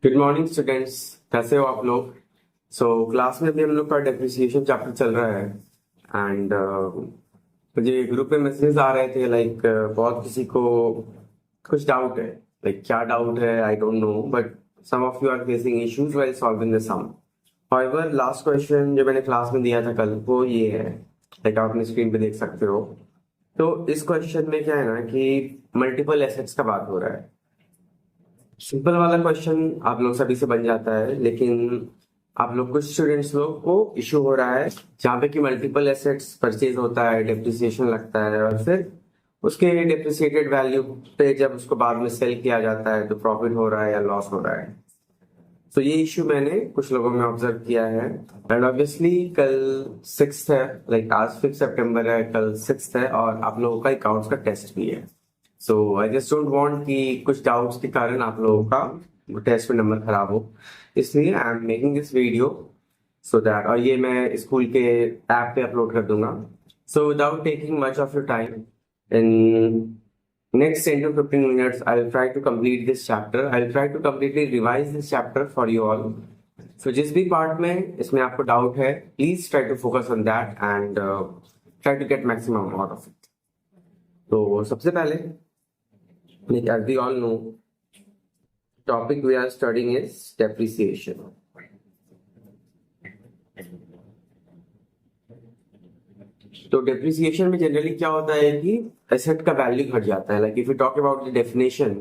Good morning students. कैसे हो आप लोग? क्लास में भी हम लोग का डेप्रिसिएशन चैप्टर चल रहा है। एंड मुझे ग्रुप में मैसेजेस आ रहे थे लाइक बहुत किसी को कुछ डाउट है। लाइक क्या डाउट है I don't know, but some of you are facing issues while solving the sum. However last question जो मैंने क्लास में दिया था कल वो ये है, लाइक आप अपनी स्क्रीन पे देख सकते हो। तो इस क्वेश्चन में क्या है ना कि मल्टीपल एसेट्स का बात हो रहा है। सिंपल वाला क्वेश्चन आप लोग सभी से बन जाता है, लेकिन आप लोग कुछ स्टूडेंट्स लोग को इशू हो रहा है जहाँ पे कि मल्टीपल एसेट्स परचेज होता है, डेप्रिसिएशन लगता है, और फिर उसके डेप्रिसिएटेड वैल्यू पे जब उसको बाद में सेल किया जाता है तो प्रॉफिट हो रहा है या लॉस हो रहा है। तो ये इश्यू मैंने कुछ लोगों में ऑब्जर्व किया है। एंड ऑब्वियसली कल 6th है, लाइक आज 5 सितंबर है, कल 6th है और आप लोगों का अकाउंट्स का टेस्ट भी है। सो आई जस्ट डोंट वांट कि कुछ डाउट्स के कारण आप लोगों का टेस्ट में नंबर खराब हो, इसलिए I am making this video so that, और ये मैं स्कूल के ऐप पे अपलोड कर दूंगा। So without taking much of your time, in next 10 to 15 minutes I'll try to complete this chapter. I'll try to completely revise this chapter for you all. So जिस भी part में इसमें आपको doubt है, please try to focus on that and try to get maximum out of it. तो सबसे पहले, like as we all know, topic we are studying is depreciation. तो डेप्रिसिएशन में जनरली क्या होता है कि एसेट का वैल्यू घट जाता है। Like if you talk about the definition,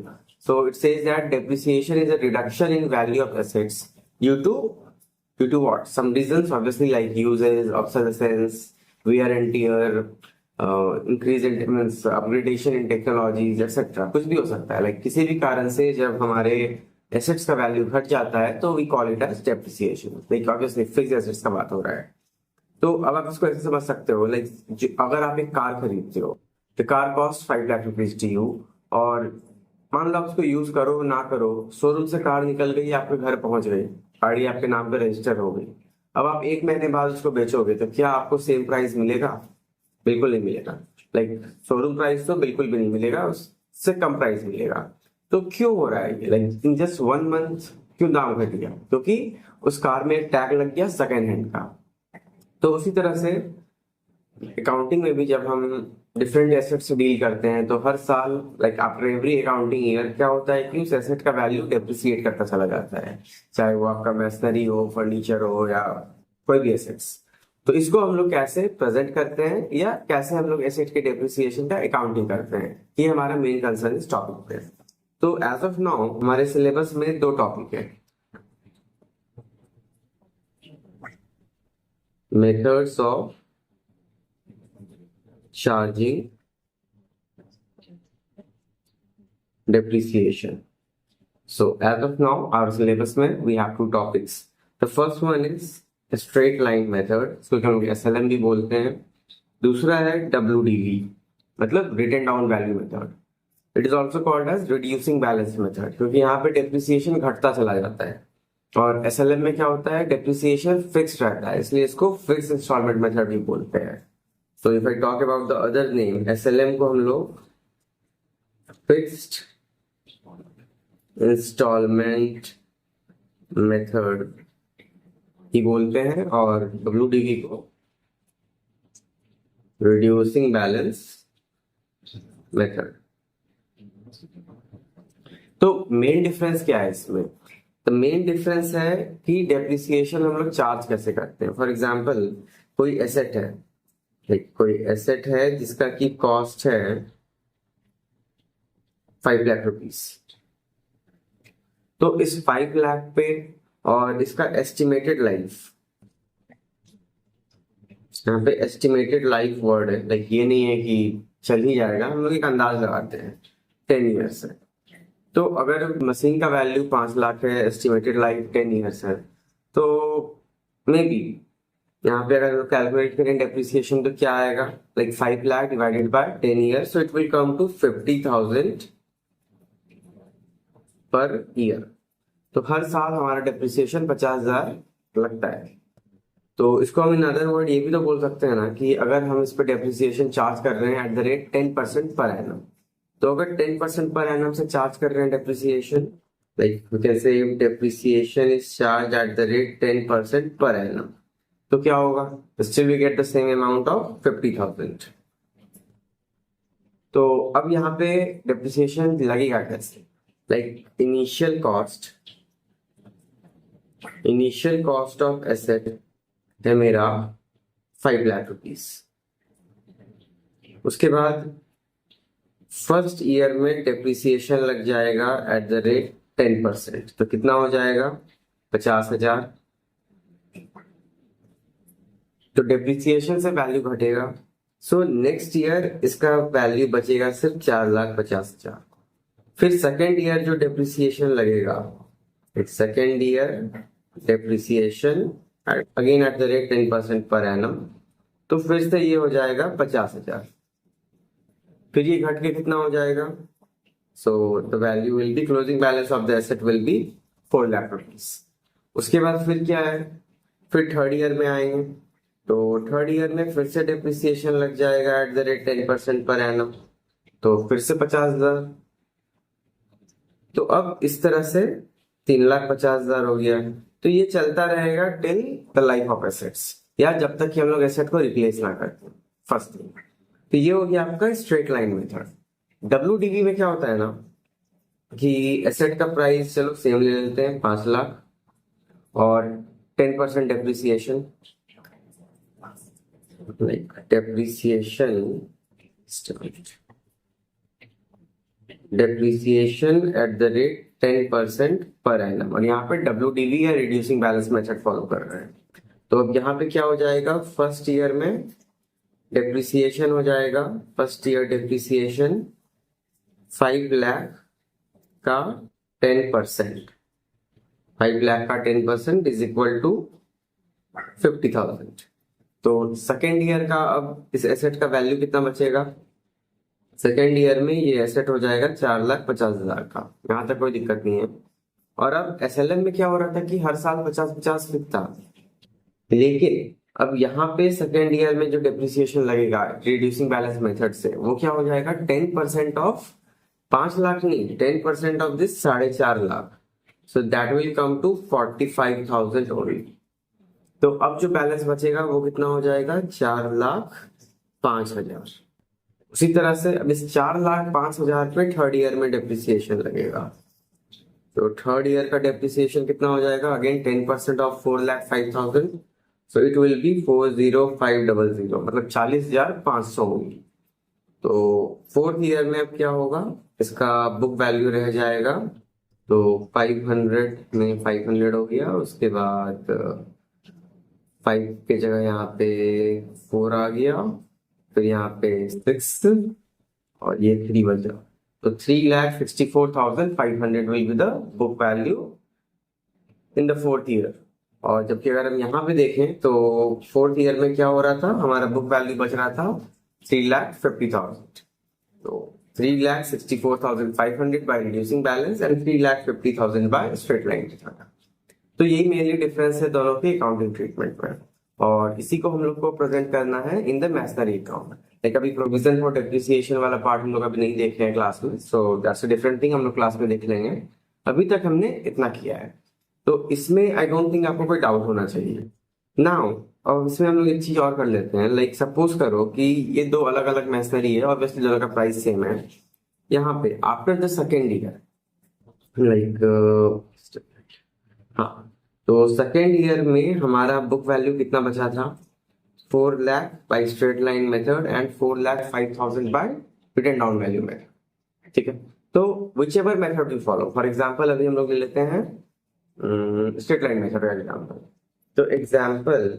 so it says that depreciation is a reduction in value of assets due to what? Some reasons, obviously, like uses, obsolescence, wear and tear, increase in means upgradation in technologies, etc. कुछ भी हो सकता है। Like किसी भी कारण से जब हमारे एसेट्स का वैल्यू घट जाता है तो we call it as depreciation. Like obviously fix assets का बात हो रहा है। तो अब आप इसको ऐसे समझ सकते हो, लाइक अगर आप एक कार खरीदते हो, the car cost 5 lakh rupees to you, और मान लो आप उसको यूज करो ना करो, शोरूम से कार निकल गई, आपके घर पहुंच गई, गाड़ी आपके नाम पे रजिस्टर हो गई। अब आप 1 महीने बाद उसको बेचोगे तो क्या आपको सेम प्राइस मिलेगा? बिल्कुल नहीं मिलेगा। लाइक शोरूम प्राइस तो बिल्कुल भी नहीं मिलेगा, उससे कम प्राइस मिलेगा। तो क्यों हो रहा है ये? लाइक इन जस्ट 1 मंथ क्यों दाम घट गया? क्योंकि उस कार में एक टैग लग गया सेकेंड हैंड का। तो उसी तरह से अकाउंटिंग में भी जब हम डिफरेंट एसेट से डील करते हैं तो हर साल, like after every accounting year, क्या होता है कि उस एसेट का वैल्यू डेप्रिसिएट करता चला जाता है, चाहे वो आपका मशीनरी हो, फर्नीचर हो, या कोई भी एसेट्स। तो इसको हम लोग कैसे प्रेजेंट करते हैं या कैसे हम लोग एसेट के डेप्रिसिएशन का अकाउंटिंग करते हैं, ये हमारा मेन कंसर्न इस टॉपिक पे। तो एज ऑफ नाउ हमारे सिलेबस में 2 टॉपिक है, methods of charging depreciation. So as of now, our syllabus में we have 2 topics. The first one is straight line method, इसको हम लोग SLM भी बोलते हैं। दूसरा है WDV, मतलब written down value method. It is also called as reducing balance method, क्योंकि यहाँ पे depreciation घटता चला जाता है, और SLM में क्या होता है, depreciation fixed रहता है, इसलिए इसको fixed installment method भी बोलते हैं। So if I talk about the other name, SLM को हम लोग fixed installment method ही बोलते हैं, और WDV को reducing balance method। तो मेन डिफरेंस क्या है इसमें? तो मेन डिफरेंस है कि डेप्रिसिएशन हम लोग चार्ज कैसे करते हैं। फॉर एग्जांपल, कोई एसेट है, कोई एसेट है जिसका की कॉस्ट है 5 लाख रुपीज। तो इस 5 लाख पे और इसका एस्टिमेटेड लाइफ, यहाँ पे एस्टिमेटेड लाइफ वर्ड है, लाइक ये नहीं है कि चल ही जाएगा, हम लोग एक अंदाज लगाते हैं 10 ईयर्स है। तो अगर मशीन का वैल्यू 5 लाख है, एस्टिमेटेड लाइफ 10 ईयर्स है, तो मे बी यहाँ पे अगर कैलकुलेट करें डेप्रिसिएशन तो क्या आएगा, like 5 lakh divided by 10 years, so it will come to 50,000 per year. तो हर साल हमारा डेप्रिसिएशन 50,000 लगता है। तो इसको हम इन अदर वर्ड ये भी तो बोल सकते हैं ना कि अगर हम इस पर डेप्रिसिएशन चार्ज कर रहे हैं eight the rate 10% per annum, तो अगर 10% पर एनम से चार्ज कर रहे हैं depreciation, like we can say depreciation is charge at the rate 10% per annum, तो क्या होगा, still we get the same amount of 50,000। तो अब यहाँ पे डेप्रिसिएशन लगेगा कैसे, like initial cost of asset है मेरा 5 लाख रुपीज। उसके बाद फर्स्ट ईयर में डेप्रिसिएशन लग जाएगा एट द रेट 10%, तो कितना हो जाएगा 50,000। तो डेप्रिसिएशन से वैल्यू घटेगा, सो नेक्स्ट ईयर इसका वैल्यू बचेगा सिर्फ 4,50,000। फिर सेकेंड ईयर जो डेप्रिसिएशन लगेगा, second year depreciation again eight the rate 10% per annum, तो फिर से ये हो जाएगा 50,000। फिर ये घट के कितना हो जाएगा, so the value will be, closing balance of the asset will be 4 lakh rupees. उसके बाद फिर क्या है, फिर थर्ड ईयर में आएंगे, तो थर्ड ईयर में फिर से डेप्रिसिएशन लग जाएगा eight the rate 10% per annum, तो फिर से 50,000। तो अब इस तरह से 3,50,000 हो गया। तो ये चलता रहेगा till the life of assets, या जब तक कि हम लोग एसेट को रिप्लेस ना करते, फर्स्ट थिंग। तो ये हो गया आपका स्ट्रेट लाइन मेथड। WDV में क्या होता है ना कि एसेट का प्राइस चलो सेम ले लेते हैं 5 लाख और 10% depreciation, like depreciation eight the rate 10% per annum, और यहाँ पे WDV या रिड्यूसिंग बैलेंस मेथड फॉलो कर रहे हैं। तो अब यहाँ पे क्या हो जाएगा, फर्स्ट ईयर में डेप्रिसिएशन हो जाएगा, फर्स्ट ईयर डेप्रिसिएशन 5 लाख का 10%, 5 लाख का 10% इज इक्वल टू 50,000। तो सेकेंड ईयर का अब इस एसेट का वैल्यू कितना बचेगा, सेकेंड ईयर में ये एसेट हो जाएगा 4,50,000 का, यहाँ तक कोई दिक्कत नहीं है। और अब SLM में क्या हो रहा था कि हर साल 50-50 बिकता, लेकिन अब यहाँ पे सेकेंड ईयर में जो डेप्रिसिएशन लगेगा रिड्यूसिंग बैलेंस मेथड से, वो क्या हो जाएगा 10% ऑफ 5 लाख नहीं, 10% of this 4.5 lakh, so that will come to 45,000 only. तो अब जो बैलेंस बचेगा वो कितना हो जाएगा 4,05,000। उसी तरह से अब इस 4,05,000 पे थर्ड ईयर में डेप्रिसिएशन लगेगा, तो थर्ड ईयर का डेप्रिसिएशन कितना हो जाएगा, again 10% of 4,05,000, so it will be 40,500, मतलब 40,500 होगी। तो फोर्थ ईयर में अब क्या होगा, इसका बुक वैल्यू रह जाएगा, तो 500 में 500 हो गया, उसके बाद 5 की जगह यहाँ पे 4 आ गया, फिर यहाँ पे 6 और ये 3 बचा, तो 3,64,500 will be the book value in the fourth year. और जबकि अगर हम यहाँ पे देखें तो फोर्थ ईयर में क्या हो रहा था, हमारा बुक वैल्यू बच रहा था 3,50,000, तो 3,64,500 by reducing balance and 3,50,000 by straight line method. तो यही मेनली डिफरेंस है दोनों के अकाउंटिंग ट्रीटमेंट में, और इसी को हम लोग को प्रेजेंट करना है in the masonry account. Like अभी प्रोविजन फॉर डेप्रिसिएशन वाला पार्ट हम लोग अभी नहीं देखे हैं क्लास में, so that's a different thing, हम लोग क्लास में देख लेंगे। अभी तक हमने इतना किया है, तो इसमें आई डोंट थिंक आपको कोई डाउट होना चाहिए। नाउ और इसमें हम लोग एक चीज और कर लेते हैं, लाइक सपोज करो कि ये दो अलग अलग मैसनरी है, ऑब्वियसली दोनों का प्राइस सेम है। यहाँ पे after the second year, like हाँ, तो सेकेंड ईयर में हमारा बुक वैल्यू कितना बचा था, 4 lakh by straight line method and 4,05,000 by written down value method, ठीक है। तो whichever method you follow, for example अभी हम लोग ले लेते हैं स्ट्रेट लाइन मेथड का एग्जाम्पल। तो एग्जाम्पल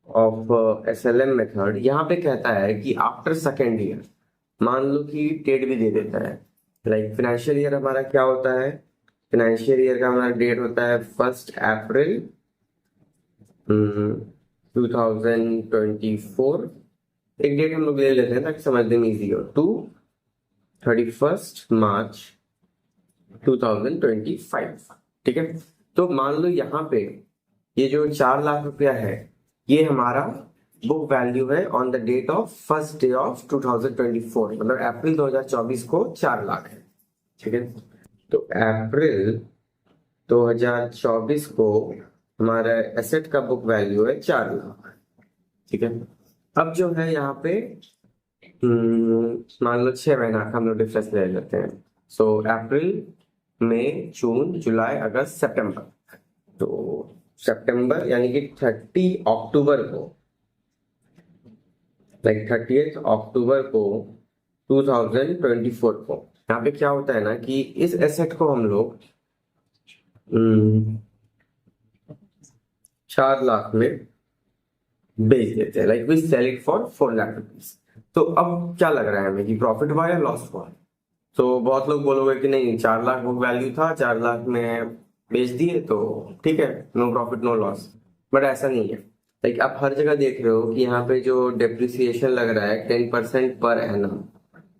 ऑफ SLM मेथड यहाँ पे कहता है कि आफ्टर सेकेंड ईयर, मान लो कि डेट भी दे देता है, लाइक फाइनेंशियल ईयर हमारा क्या होता है, फाइनेंशियल ईयर का हमारा डेट होता है 1 अप्रैल 2024। एक डेट हम लोग ले लेते हैं ताकि समझने में इजी हो, टू 31 मार्च 2025, ठीक है। तो मान लो यहाँ पे ये जो 4 लाख रुपया है, ये हमारा बुक वैल्यू है on the date of first day of 2024, मतलब अप्रैल 2024 को 4 लाख है, ठीक है। तो अप्रैल 2024 को हमारा एसेट का बुक वैल्यू है 4 लाख। ठीक है। अब जो है यहाँ पे मान लो 6 महीना का हम लोग डिफरेंस ले लेते हैं। सो अप्रैल, मई, जून, जुलाई, अगस्त, सितंबर। तो सितंबर यानी कि 30 अक्टूबर को, लाइक 30 अक्टूबर को 2024 को यहाँ पे क्या होता है ना कि इस एसेट को हम लोग 4 लाख में बेच देते हैं, like we sell it for 4 lakh rupees. तो अब क्या लग रहा है हमें कि प्रॉफिट हुआ या लॉस हुआ? तो बहुत लोग बोलोगे कि नहीं, 4 लाख बुक वैल्यू था, 4 लाख में बेच दिए तो ठीक है, no profit no loss. But ऐसा नहीं है। लाइक आप हर जगह देख रहे हो कि यहाँ पे जो डेप्रिसिएशन लग रहा है 10% पर एनम।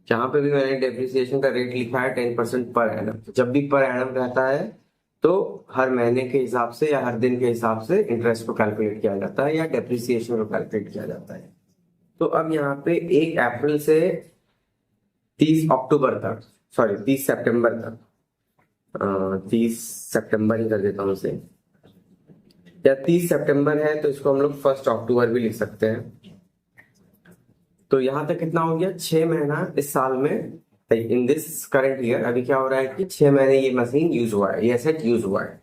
जहां पे भी मैंने डेप्रिसिएशन का रेट लिखा है 10% पर एनम। जब भी पर एनम रहता है तो हर महीने के हिसाब से या हर दिन के हिसाब से इंटरेस्ट को कैलकुलेट किया जाता है या डेप्रिसिएशन को कैलकुलेट किया जाता है। तो अब यहाँ पे 1 अप्रैल से 30 अक्टूबर तक, सॉरी 30 सितंबर तक, 30 सितंबर ही कर देता हूँ उसे, या 30 सितंबर है तो इसको हम लोग 1 अक्टूबर भी लिख सकते हैं। तो यहां तक कितना हो गया? 6 महीना इस साल में, इन दिस करंट ईयर अभी क्या हो रहा है कि 6 महीने ये मशीन यूज हुआ है, ये एसेट यूज हुआ है।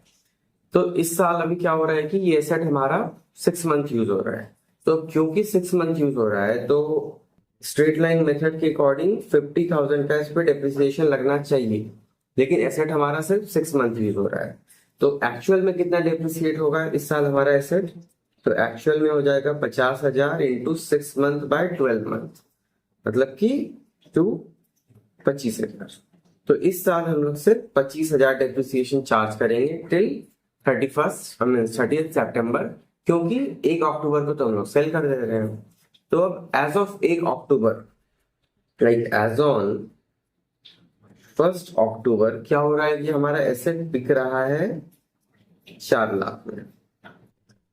तो इस साल अभी क्या हो रहा है कि ये एसेट हमारा 6 मंथ यूज हो रहा है। तो क्योंकि 6 मंथ यूज हो रहा है तो स्ट्रेट लाइन मेथड के अकॉर्डिंग 50,000 का इस पे डेप्रिसिएशन लगना चाहिए, लेकिन एसेट हमारा सिर्फ 6 मंथ यूज हो रहा है। तो एक्चुअल में कितना डेप्रिसिएट होगा इस साल हमारा एसेट? तो एक्चुअल में हो जाएगा 50,000 इंटू 6 मंथ बाय 12 मंथ, मतलब कि 25,000। तो इस साल हम लोग सिर्फ 25,000 डेप्रिसिएशन चार्ज करेंगे टिल 30 सितंबर, क्योंकि 1 अक्टूबर को तो हम लोग सेल कर दे रहे हैं। तो अब as of 1 October, like as on 1 October क्या हो रहा है कि हमारा एसेट बिक रहा है 4 लाख में,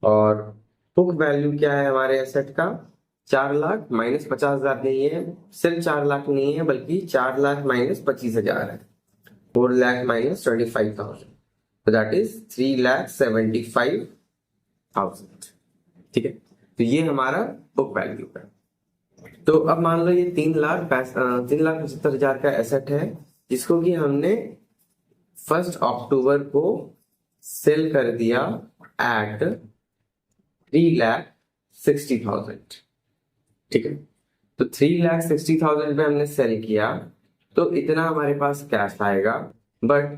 और बुक वैल्यू क्या है हमारे एसेट का? 4 लाख माइनस 50,000 नहीं है, सिर्फ 4 लाख नहीं है, बल्कि 4 लाख माइनस 25,000 है, 4 लाख माइनस 25,000, तो दैट इज 3,75,000। ठीक है। तो ये हमारा बुक वैल्यू है। तो अब मान लो ये 3,75,000 का एसेट है, जिसको कि हमने 1 अक्टूबर को सेल कर दिया एट 3,60,000। ठीक है। तो 3,60,000 पे हमने सेल किया तो इतना हमारे पास कैश आएगा, but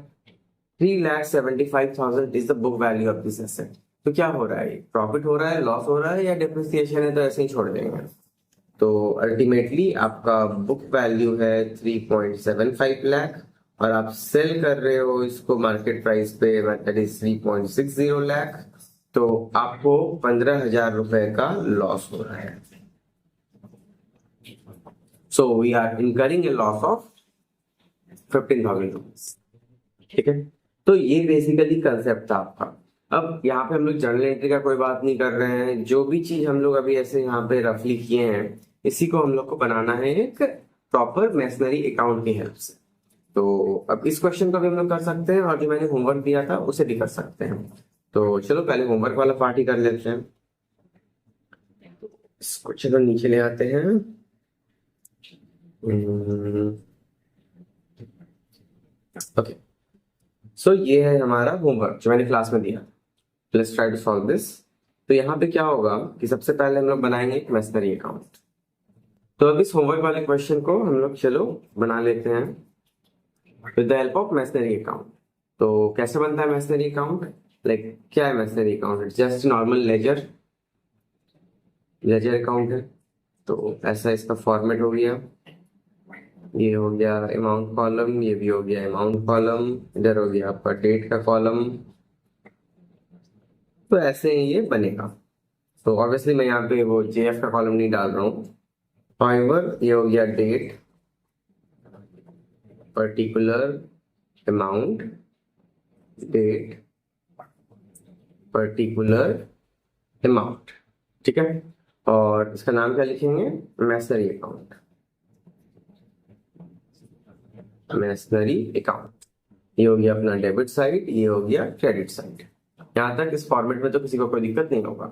3,75,000 is the book value of this asset. तो क्या हो रहा है? प्रॉफिट हो रहा है, लॉस हो रहा है, या डेप्रिसिएशन है तो ऐसे ही छोड़ देंगे? तो अल्टीमेटली आपका बुक वैल्यू है 3.75 लाख, और आप सेल कर रहे हो इसको मार्केट प्राइस पे, दैट इज 3.60 लाख। तो आपको 15,000 रुपए का लॉस हो रहा है। So we are incurring a loss of 15,000 rupees. ठीक है। तो ये बेसिकली कंसेप्ट था आपका। अब यहाँ पे हम लोग जर्नल एंट्री का कोई बात नहीं कर रहे हैं, जो भी चीज हम लोग अभी ऐसे यहाँ पे रफली किए हैं इसी को हम लोग को बनाना है एक प्रॉपर मैसनरी अकाउंट की हेल्प से। तो अब इस क्वेश्चन को भी हम लोग कर सकते हैं, और जो मैंने होमवर्क दिया था उसे भी कर सकते हैं। तो चलो पहले होमवर्क वाला पार्ट ही कर लेते हैं। इसको चलो नीचे ले आते हैं। ओके, सो ये है हमारा होमवर्क जो मैंने क्लास में दिया। Let's try to solve this. तो यहाँ पे क्या होगा कि सबसे पहले हम लोग बनाएंगे एक मैसनरी अकाउंट। तो अब इस होमवर्क वाले क्वेश्चन को हम लोग चलो बना लेते हैं with the help of masonry account. तो कैसे बनता है मैसनरी अकाउंट? लाइक क्या है masonry account? Just normal ledger account है। तो ऐसा इसका फॉर्मेट हो गया, ये हो गया अमाउंट कॉलम, ये भी हो गया अमाउंट कॉलम, इधर हो गया आपका डेट का कॉलम। तो ऐसे ही ये बनेगा। तो ऑब्वियसली मैं यहाँ पे वो जेएफ का कॉलम नहीं डाल रहा हूँ। हाउएवर ये हो गया date, particular amount, date, particular amount. ठीक है। और इसका नाम क्या लिखेंगे? Masonry account, masonry account. ये हो गया अपना डेबिट साइड, ये हो गया क्रेडिट साइड। यहाँ तक इस फॉर्मेट में तो किसी को कोई दिक्कत नहीं होगा।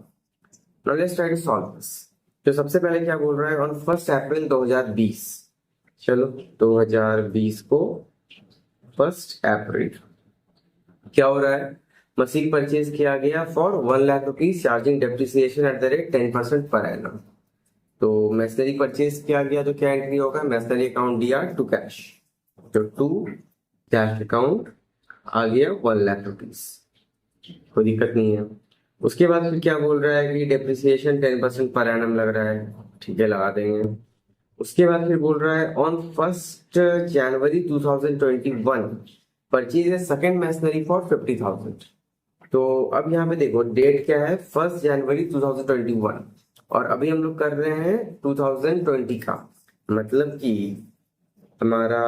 Now let's try to solve this. तो सबसे पहले क्या बोल रहा है, ऑन 1 अप्रैल 2020। चलो 2020 को 1 अप्रैल क्या हो रहा है, मशीन परचेज किया गया for 1 lakh rupees charging depreciation eight the rate 10% per annum. तो मशीनरी परचेज किया गया तो क्या एंट्री होगा, मशीनरी अकाउंट दिया टू कैश, तो टू कैश अकाउंट आ गया 1 लाख रुपीज, कोई दिक्कत नहीं है। उसके बाद फिर क्या बोल रहा है कि डेप्रिसिएशन 10% पर एनम लग रहा है, ठीक है लगा देंगे। उसके बाद फिर बोल रहा है on 1 January 2021 purchase a second machinery for 50,000। तो अब यहाँ पे देखो डेट क्या है, 1 जनवरी 2021 और अभी हम लोग कर रहे हैं 2020 का, मतलब कि हमारा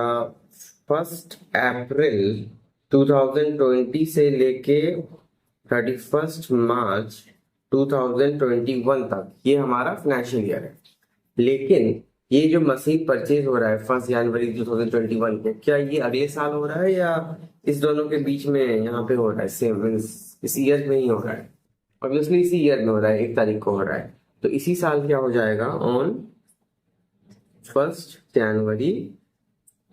1 अप्रैल 2020 से लेके 31 मार्च 2021 तक ये हमारा फाइनेंशियल ईयर है। लेकिन ये जो मशीन परचेज हो रहा है 1 जनवरी 2021 को, क्या ये अगले साल हो रहा है या इस दोनों के बीच में यहाँ पे हो रहा है, सेम मीन्स इस ईयर में ही हो रहा है? ऑब्वियसली इसी ईयर में हो रहा है, 1 तारीख को हो रहा है, तो इसी साल क्या हो जाएगा, on 1 January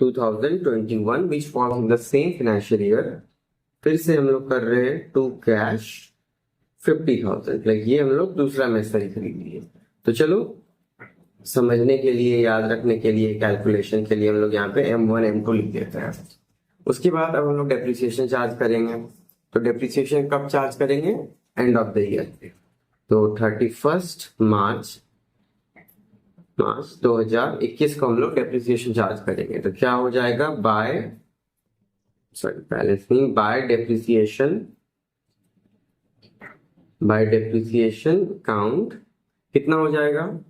2021 which falls in the same financial year. फिर से हम लोग कर रहे हैं टू कैश 50,000, लाइक ये हम लोग दूसरा मशीनरी खरीद लिए। तो चलो समझने के लिए, याद रखने के लिए, कैलकुलेशन के लिए हम लोग यहाँ पे M1 M2 लिख देते हैं। उसके बाद अब हम लोग डेप्रिसिएशन चार्ज करेंगे। तो डेप्रिसिएशन कब चार्ज करेंगे, एंड ऑफ द ईयर। तो 31 मार्च 2021 को हम लोग डेप्रिसिएशन चार्ज करेंगे। तो क्या हो जाएगा, बाय डेप्रिसिएशन काउंट कितना हो जाएगा,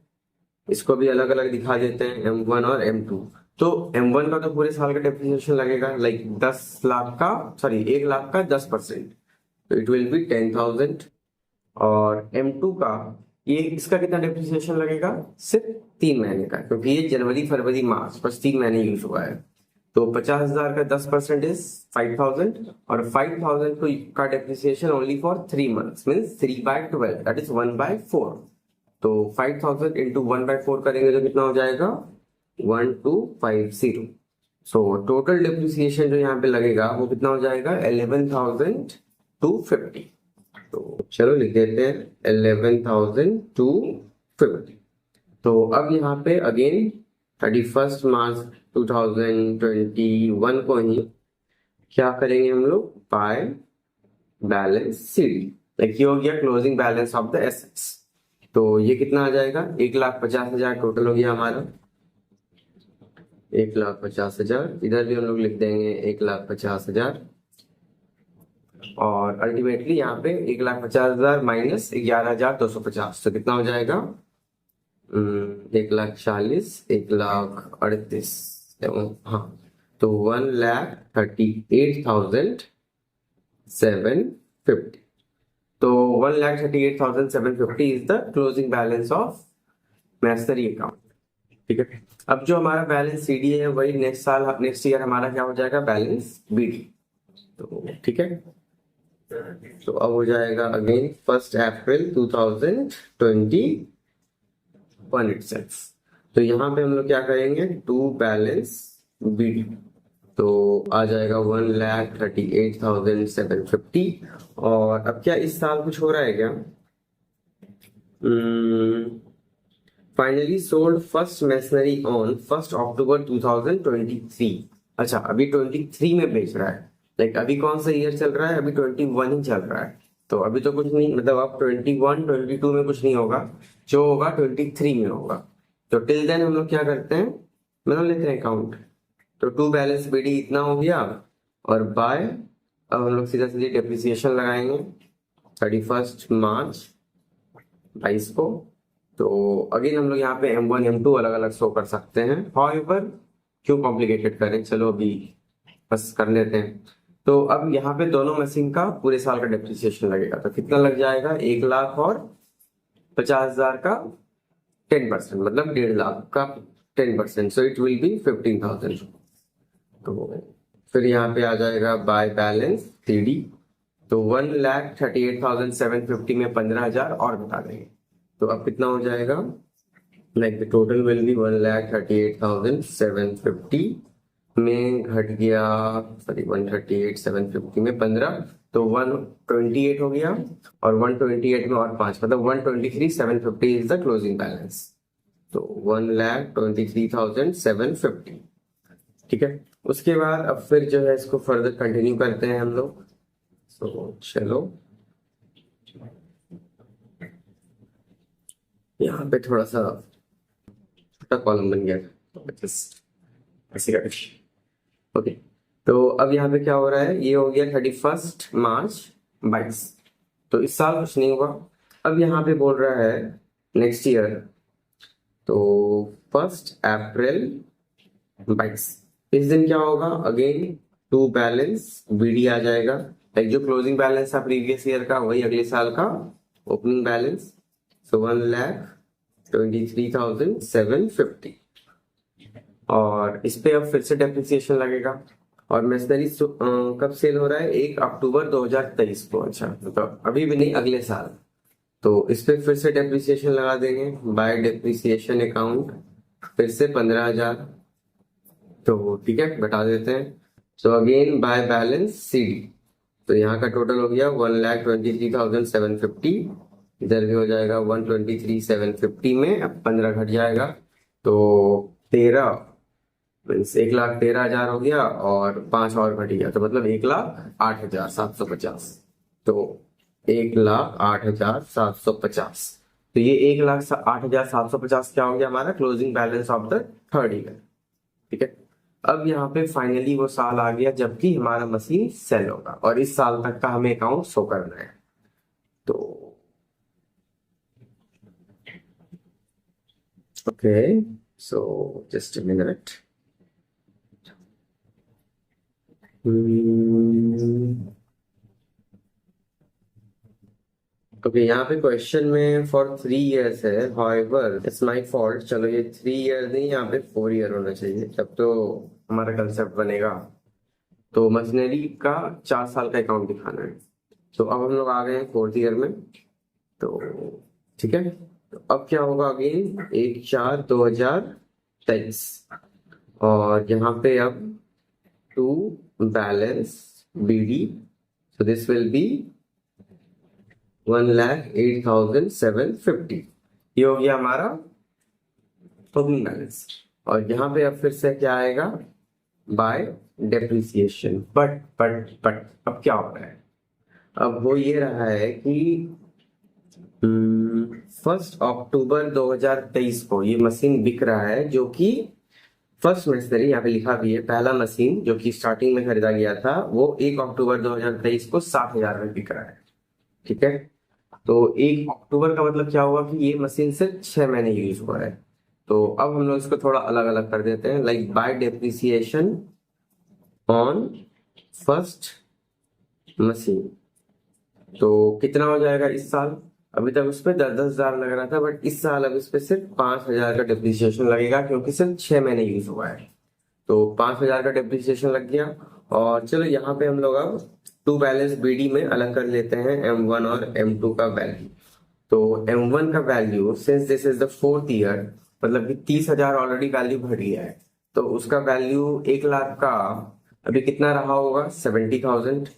इसको भी अलग अलग दिखा देते हैं, M1 और M2। तो M1 का तो पूरे साल का डेप्रिसिएशन लगेगा, लाइक 1 लाख का 10%, तो इट विल बी 10,000। और M2 का ये इसका कितना डेप्रिसिएशन लगेगा, सिर्फ 3 महीने का, क्योंकि ये जनवरी फरवरी मार्च बस 3 महीने यूज हुआ है। तो 50,000 का 10% इज 5,000 और 5,000 का depreciation only for 3 months means 3/12 that is 1/4। तो 5,000 इंटू 1/4 करेंगे तो कितना हो जाएगा, 1250। सो टोटल डेप्रिसिएशन जो यहाँ पे लगेगा वो कितना हो जाएगा, 11,250। तो चलो लिख देते हैं 11,250। तो अब यहाँ पे अगेन 31 मार्च 2021 को ही क्या करेंगे हम लोग, बाय बैलेंस शीट, लाइक ये हो गया closing balance of the assets. तो ये कितना आ जाएगा, 1,50,000 टोटल हो गया हमारा, 1,50,000। इधर भी हम लोग लिख देंगे 1,50,000 और अल्टीमेटली यहाँ पे 1,50,000 माइनस 11,250, तो कितना हो जाएगा, 1,40,000, 1,38,000, हाँ, तो 1,38,750। तो 1,38,750 is the closing balance of masonry account, ठीक है। अब जो हमारा बैलेंस सीडी है वही नेक्स्ट ईयर हमारा क्या हो जाएगा, बैलेंस बीडी। तो ठीक है, तो अब हो जाएगा अगेन 1 अप्रैल 2021 इटसेल्फ। तो यहाँ पे हम लोग क्या करेंगे, टू बैलेंस बीडी, तो आ जाएगा 1,38,750। और अब क्या इस साल कुछ हो रहा है क्या, finally sold first machinery on 1 अक्टूबर 2023। अच्छा अभी 23 में बेच रहा है, लाइक अभी कौन सा ईयर चल रहा है, अभी 21 ही चल रहा है। तो अभी तो कुछ नहीं, मतलब अब 21 22 में कुछ नहीं होगा, जो होगा 23 में होगा। तो टिल देन हम लोग क्या करते हैं, मतलब लेते हैं अकाउंट। तो टू बैलेंस बीडी इतना हो गया, और बाय अब हम लोग सीधा सीधी डेप्रिसिएशन लगाएंगे 31 मार्च 22 को। तो अगेन हम लोग यहाँ पे M1 M2 अलग अलग शो कर सकते हैं, हाउएवर क्यों कॉम्प्लिकेटेड करें, चलो अभी बस कर लेते हैं। तो अब यहाँ पे दोनों मशीन का पूरे साल का डेप्रिसिएशन लगेगा, तो कितना लग जाएगा, 1,00,000 और 50,000 का 10%, मतलब 1,50,000 का 10%, सो इट विल बी 15,000। तो फिर यहाँ पे आ जाएगा बाय बैलेंस CD। तो 1,38,750 में 15,000 और बता देंगे, तो अब कितना हो जाएगा, like the total will be 1,38,750 में घट गया, सॉरी 138,750 में 15, तो 128 हो गया, और 128 में और 5 मतलब 123,750 इज द क्लोजिंग बैलेंस। तो 1,23,750, ठीक है। उसके बाद अब फिर जो है इसको फर्दर कंटिन्यू करते हैं हम लोग। तो चलो यहाँ पे थोड़ा सा छोटा कॉलम बन गया था, ऐसे करके। ओके, तो अब यहाँ पे क्या हो रहा है, ये हो गया 31 मार्च 22। तो इस साल कुछ नहीं हुआ। अब यहाँ पे बोल रहा है नेक्स्ट ईयर, तो 1 अप्रैल 22, इस दिन क्या होगा, अगेन टू बैलेंस BD आ जाएगा। लाइक जो क्लोजिंग बैलेंस था प्रीवियस ईयर का, वही अगले साल का ओपनिंग बैलेंस। सो 1,23,750, और इस पे अब फिर से डेप्रिसिएशन लगेगा। और मशीनरी कब सेल हो रहा है, 1 अक्टूबर 2023 को। अच्छा, तो अभी भी नहीं, अगले साल। तो इस पे फिर से डेप्रिसिएशन लगा देंगे, बाय डेप्रिसिएशन अकाउंट, फिर से 15,000। तो ठीक है, घटा देते हैं। तो अगेन बाय बैलेंस CD, तो यहाँ का टोटल हो गया 1,23,750, इधर भी हो जाएगा 1,23,750 में अब 15 घट जाएगा, तो 13 मीन्स 1,13,000 हो गया, और 5 और घट गया, तो मतलब 1,08,750। तो 1,08,750, तो ये 1,08,750 क्या हो गया हमारा closing balance of the third year, ठीक है। अब यहाँ पे फाइनली वो साल आ गया जबकि हमारा मशीन सेल होगा, और इस साल तक का हमें अकाउंट शो करना है। तो okay, so just a minute. Okay, यहाँ पे क्वेश्चन में फॉर 3 years है, हाउएवर इट्स माय फॉल्ट। चलो ये 3 year नहीं, यहाँ पे 4 year होना चाहिए, तब तो हमारा कंसेप्ट बनेगा। तो मशीनरी का 4 साल का अकाउंट दिखाना है। तो अब हम लोग आ गए हैं 4th ईयर में, तो ठीक है। तो अब क्या होगा, अगेन 1/4/2023, और यहाँ पे अब to balance BD, so this will be 1,08,750, ये हो गया हमारा ओपनिंग बैलेंस। और यहाँ पे अब फिर से क्या आएगा, बाय डेप्रिसिएशन। बट अब क्या हो रहा है, अब वो ये रहा है कि 1 अक्टूबर 2023 को ये मशीन बिक रहा है, जो कि फर्स्ट मशीनरी, यहाँ पे लिखा भी है, पहला मशीन जो कि स्टार्टिंग में खरीदा गया था वो 1 अक्टूबर 2023 को 60,000 में बिक रहा है, ठीक है। तो 1 अक्टूबर का मतलब क्या हुआ कि ये मशीन से 6 महीने यूज हुआ है। तो अब हम लोग इसको थोड़ा अलग अलग कर देते हैं, like bye depreciation on first machine. तो कितना हो जाएगा इस साल, अभी तक उस पर 10,000 लग रहा था, बट इस साल अब इस पे सिर्फ 5,000 का डेप्रिसिएशन लगेगा, क्योंकि सिर्फ 6 महीने यूज हुआ है। तो 5,000 का डेप्रिसिएशन लग गया। और चलो यहाँ पे हम लोग अब टू बैलेंस BD में अलग कर लेते हैं M1 और M2 का वैल्यू। तो M1 का value, since this is the 4th year, मतलब कि 30,000 ऑलरेडी वैल्यू बढ़ गया है, तो उसका वैल्यू 1,00,000 का अभी कितना रहा होगा, 70,000।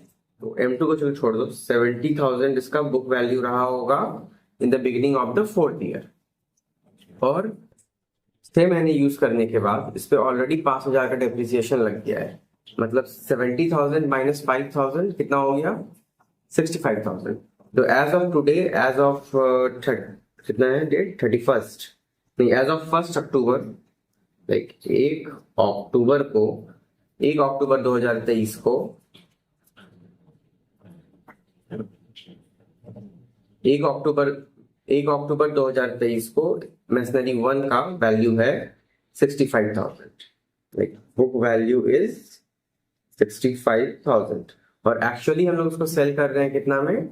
तो M2 को चलो छोड़ दो, 70,000 इसका बुक वैल्यू रहा होगा in the beginning of the 4th year. और 6 महीने यूज करने के बाद इस पे ऑलरेडी 5,000 का डेप्रिसिएशन लग गया है, मतलब 70,000 माइनस 5,000 कितना हो गया, 65,000। तो as of today, as of कितना है डेट, 31st नहीं, as of 1 October, like 1 October को, 1 अक्टूबर 2023 को, 1 अक्टूबर 2023 को मशीनरी 1 का वैल्यू है 65,000, लाइक बुक वैल्यू इज 65,000, और एक्चुअली हम लोग उसको सेल कर रहे हैं कितना में,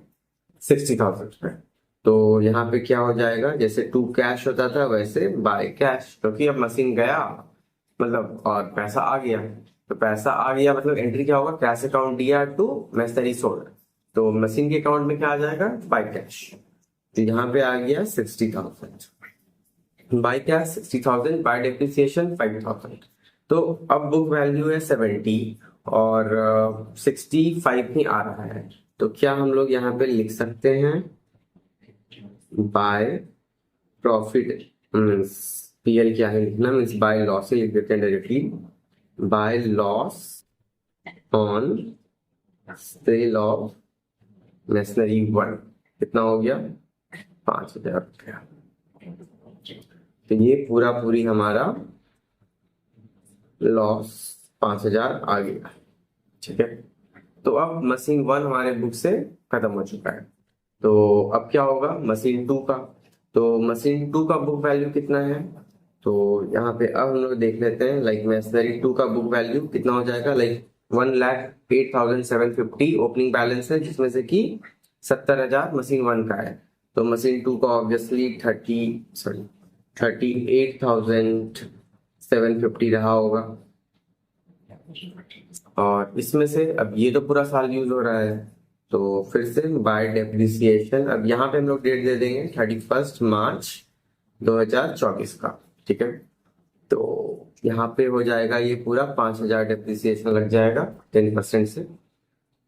60,000 में। तो यहाँ पे क्या हो जाएगा, जैसे टू कैश होता था वैसे बाय कैश, क्योंकि अब मशीन गया मतलब और पैसा आ गया। तो पैसा आ गया मतलब एंट्री क्या होगा, कैश अकाउंट दिया टू मैसनरी सोल्ड, तो मशीन के अकाउंट में क्या आ जाएगा, बाय कैश। तो यहाँ पे आ गया 60,000 बाय कैश, 60,000 बाय डेप्रिसिएशन 5,000। तो अब बुक वैल्यू है 70 और 65 ही आ रहा है, तो क्या हम लोग यहाँ पे लिख सकते हैं बाय प्रॉफिट मीन्स पीएल क्या है लिखना, मीन्स बाय लॉस ही लिख देते हैं directly, by loss on sale of masonry 1 कितना हो गया, 5,000 रुपया। तो ये पूरा पूरी हमारा लॉस 5,000 आ गया, ठीक है। तो अब मशीन 1 हमारे बुक से खत्म हो चुका है, तो अब क्या होगा मशीन 2 का। तो मशीन 2 का बुक वैल्यू कितना है, तो यहाँ पे अब हम लोग देख लेते हैं, लाइक मैसनरी 2 का बुक वैल्यू कितना हो जाएगा, लाइक 1,08,750 ओपनिंग बैलेंस है, जिसमें से कि 70,000 मशीन 1 का है। तो मशीन 2 का ऑब्वियसली 38,750 रहा होगा। और इसमें से अब ये तो पूरा साल यूज हो रहा है, तो फिर से बाय डेप्रिसिएशन, अब यहाँ पे हम लोग डेट दे देंगे 31 मार्च 2024 का, ठीक है। तो यहाँ पे हो जाएगा ये पूरा 5,000 डेप्रिसिएशन लग जाएगा 10% से।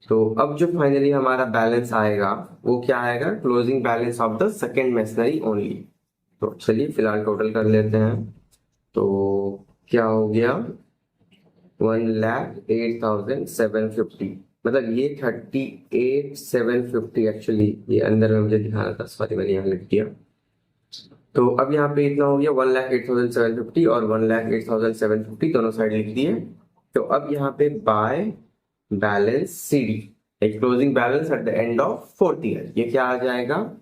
तो अब जो फाइनली हमारा बैलेंस आएगा वो क्या आएगा, closing balance of the second masonry only. तो चलिए फिलहाल टोटल कर लेते हैं, तो क्या हो गया 1,08,750, मतलब ये 38,750 एक्चुअली ये अंदर में मुझे दिखाना था, सॉरी मैंने यहाँ लिख दिया। तो अब यहाँ पे इतना हो गया 1,08,750 और 1,08,750 दोनों साइड लिख दिए। तो अब यहाँ पे बाय बैलेंस सीडी, एक closing balance at the end of 4th year, ये क्या आ जाएगा,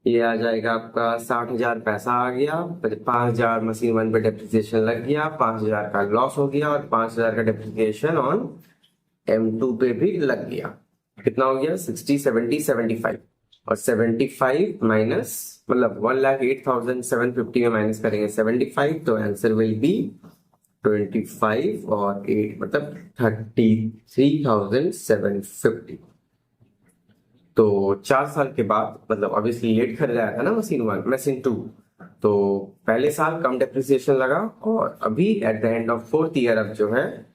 ये आ जाएगा आपका 60,000 पैसा आ गया, 5,000 मशीन 1 पे डेप्रिसिएशन लग गया, 5,000 का लॉस हो गया और 5,000 का डेप्रिसिएशन ऑन M2 पे भी लग गया। कितना हो गया 60, 70, 75 और 75 माइनस मतलब 1,08,750 में माइनस करेंगे 75, तो आंसर विल बी 25 और 8 मतलब 33,750। तो 4 साल के बाद मतलब ऑब्वियसली लेट खरीदा था ना मशीन 1 मशीन 2, तो पहले साल कम डेप्रिसिएशन लगा और अभी at the end of 4th year अब जो है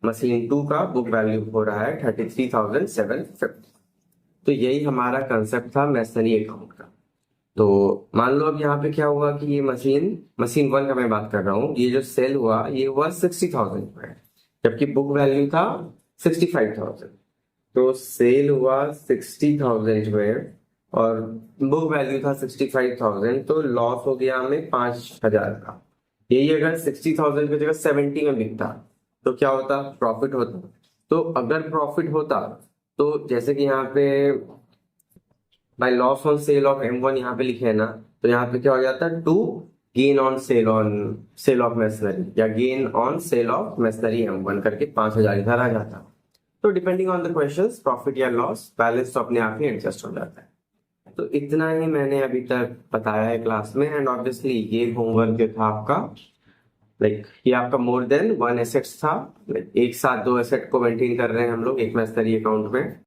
मशीन 2 का बुक वैल्यू हो रहा है 33,750। तो यही हमारा कंसेप्ट था मैसनरी अकाउंट का। तो मान लो अब यहाँ पे क्या हुआ कि ये मशीन 1 का मैं बात कर रहा हूँ, ये जो सेल हुआ ये हुआ 60,000 पे, जबकि बुक वैल्यू था 65,000। तो सेल हुआ 60,000 में और बुक वैल्यू था 65,000, तो लॉस हो गया हमें 5,000 का। यही अगर 60,000 की जगह 70 में बिकता तो क्या होता, प्रॉफिट होता। तो अगर प्रॉफिट होता तो जैसे कि यहाँ पे by loss on sale of M1 यहाँ पे लिखे है ना, तो यहाँ पे क्या हो जाता है to gain on sale of machinery या gain on sale of machinery M1 करके 5,000 इधर आ जाता। तो depending on the questions profit या लॉस बैलेंस तो अपने आप ही एडजस्ट हो जाता है। तो इतना ही मैंने अभी तक बताया है क्लास में, एंड ऑब्वियसली ये होमवर्क जो था आपका, लाइक ये आपका मोर देन 1 एसेट्स था, एक साथ 2 एसेट को मेंटेन कर रहे हैं हम लोग एक मैसनरी अकाउंट में।